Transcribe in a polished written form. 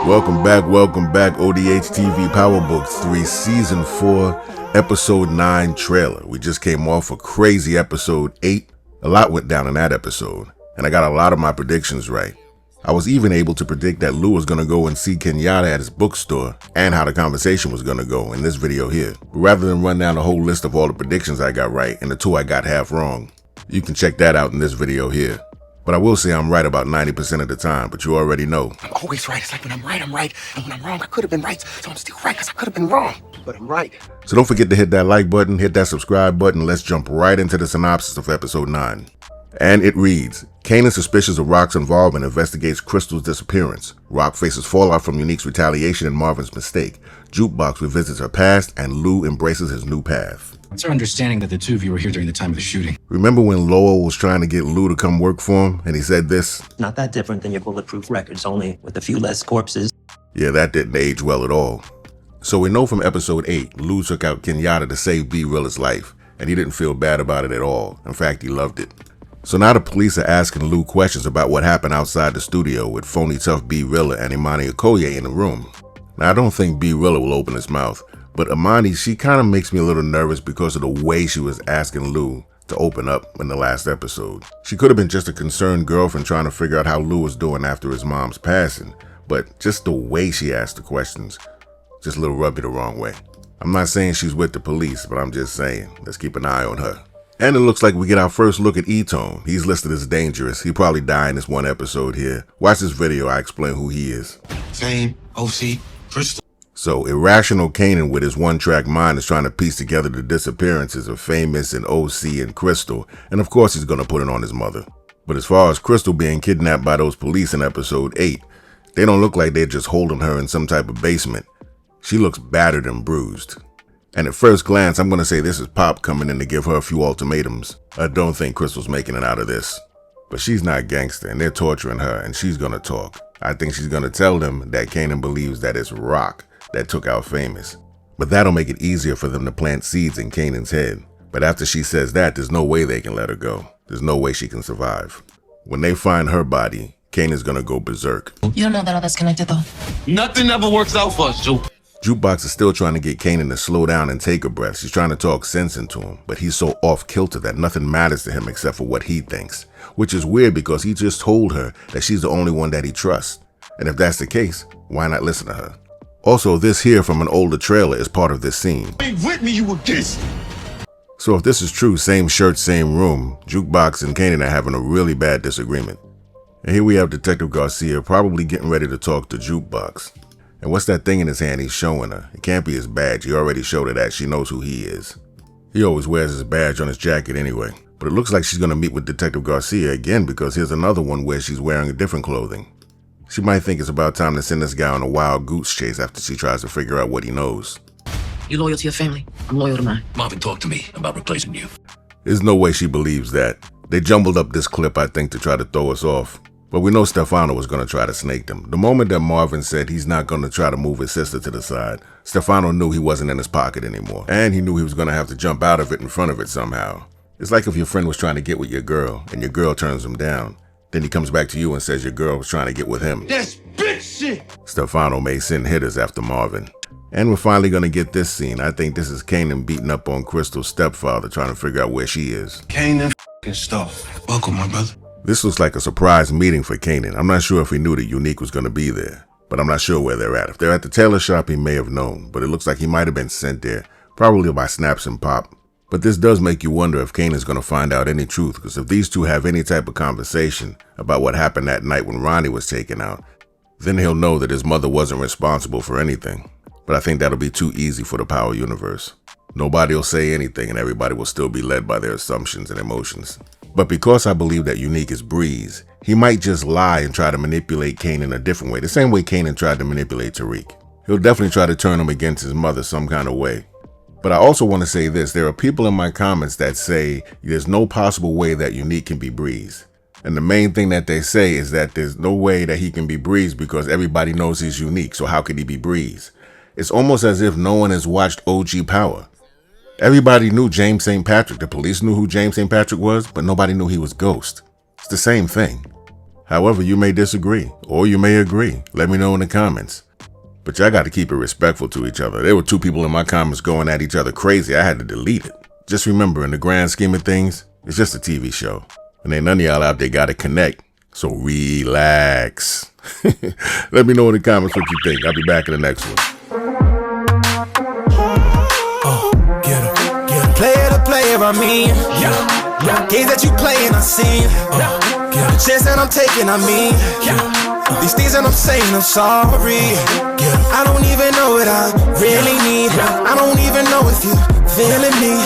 Welcome back, ODHtv Power Books 3 Season 4, Episode 9 trailer. We just came off a crazy Episode 8. A lot went down in that episode, and I got a lot of my predictions right. I was even able to predict that Lou was going to go and see Kenyatta at his bookstore, and how the conversation was going to go in this video here. But rather than run down a whole list of all the predictions I got right, and the 2 I got half wrong, you can check that out in this video here. But I will say I'm right about 90% of the time, but you already know. I'm always right. It's like when I'm right, I'm right. And when I'm wrong, I could have been right. So I'm still right because I could have been wrong. But I'm right. So don't forget to hit that like button, hit that subscribe button. Let's jump right into the synopsis of episode 9. And it reads, Kanan, suspicious of Rock's involvement, investigates Crystal's disappearance. Rock faces fallout from Unique's retaliation and Marvin's mistake. Jukebox revisits her past, and Lou embraces his new path. It's our understanding that the two of you were here during the time of the shooting. Remember when Lowell was trying to get Lou to come work for him, and he said this? Not that different than your bulletproof records, only with a few less corpses. Yeah, that didn't age well at all. So we know from episode 8, Lou took out Kenyatta to save B Rilla's life, and he didn't feel bad about it at all. In fact, he loved it. So now the police are asking Lou questions about what happened outside the studio with phony tough B Rilla and Imani Okoye in the room. Now I don't think B Rilla will open his mouth, but Imani, she kind of makes me a little nervous because of the way she was asking Lou to open up in the last episode. She could have been just a concerned girlfriend trying to figure out how Lou was doing after his mom's passing, but just the way she asked the questions, just a little rubbed me the wrong way. I'm not saying she's with the police, but I'm just saying, let's keep an eye on her. And it looks like we get our first look at E-Tone. He's listed as dangerous. He'll probably die in this one episode here. Watch this video, I explain who he is. Fame, OC, Crystal. So, irrational Kanan with his one-track mind is trying to piece together the disappearances of Famous and OC and Crystal, and of course he's going to put it on his mother. But as far as Crystal being kidnapped by those police in episode 8, they don't look like they're just holding her in some type of basement. She looks battered and bruised. And at first glance, I'm going to say this is Pop coming in to give her a few ultimatums. I don't think Crystal's making it out of this. But she's not gangster, and they're torturing her, and she's going to talk. I think she's going to tell them that Kanan believes that it's Rock that took out Famous. But that'll make it easier for them to plant seeds in Kanan's head. But after she says that, there's no way they can let her go. There's no way she can survive. When they find her body, Kanan's gonna go berserk. You don't know that all that's connected though. Nothing ever works out for us, Joe. Jukebox is still trying to get Kanan to slow down and take a breath. She's trying to talk sense into him, but he's so off-kilter that nothing matters to him except for what he thinks. Which is weird because he just told her that she's the only one that he trusts. And if that's the case, why not listen to her? Also, this here from an older trailer is part of this scene. Ain't with me, you against. So if this is true, same shirt, same room, Jukebox and Kanan are having a really bad disagreement. And here we have Detective Garcia probably getting ready to talk to Jukebox. And what's that thing in his hand he's showing her? It can't be his badge. He already showed her that. She knows who he is. He always wears his badge on his jacket anyway. But it looks like she's going to meet with Detective Garcia again because here's another one where she's wearing different clothing. She might think it's about time to send this guy on a wild goose chase after she tries to figure out what he knows. You loyal to your family? I'm loyal to mine. Marvin talked to me about replacing you. There's no way she believes that. They jumbled up this clip, I think, to try to throw us off. But we know Stefano was going to try to snake them. The moment that Marvin said he's not going to try to move his sister to the side, Stefano knew he wasn't in his pocket anymore. And he knew he was going to have to jump out of it in front of it somehow. It's like if your friend was trying to get with your girl, and your girl turns him down. Then he comes back to you and says your girl was trying to get with him. That's bitch shit! Stefano may send hitters after Marvin. And we're finally going to get this scene. I think this is Kanan beating up on Crystal's stepfather trying to figure out where she is. Kanan and stuff. Welcome, my brother. This looks like a surprise meeting for Kanan. I'm not sure if he knew that Unique was going to be there, but I'm not sure where they're at. If they're at the tailor shop, he may have known, but it looks like he might have been sent there, probably by Snaps and Pop. But this does make you wonder if Kanan's going to find out any truth, because if these two have any type of conversation about what happened that night when Ronnie was taken out, then he'll know that his mother wasn't responsible for anything. But I think that'll be too easy for the Power Universe. Nobody will say anything and everybody will still be led by their assumptions and emotions. But because I believe that Unique is Breeze, he might just lie and try to manipulate Kanan a different way, the same way Kanan tried to manipulate Tariq. He'll definitely try to turn him against his mother some kind of way. But I also want to say this, there are people in my comments that say there's no possible way that Unique can be Breeze. And the main thing that they say is that there's no way that he can be Breeze because everybody knows he's Unique, so how could he be Breeze? It's almost as if no one has watched OG Power. Everybody knew James St. Patrick. The police knew who James St. Patrick was, but nobody knew he was Ghost. It's the same thing. However, you may disagree, or you may agree. Let me know in the comments. But y'all got to keep it respectful to each other. There were 2 people in my comments going at each other crazy. I had to delete it. Just remember, in the grand scheme of things, it's just a TV show. And ain't none of y'all out there got to connect. So relax. Let me know in the comments what you think. I'll be back in the next one. Player to player, I mean. Games that you playing, I seen. The chance that I'm taking, I mean. These things that I'm saying, I'm sorry. I don't even know what I really need. I don't even know if you're feeling me.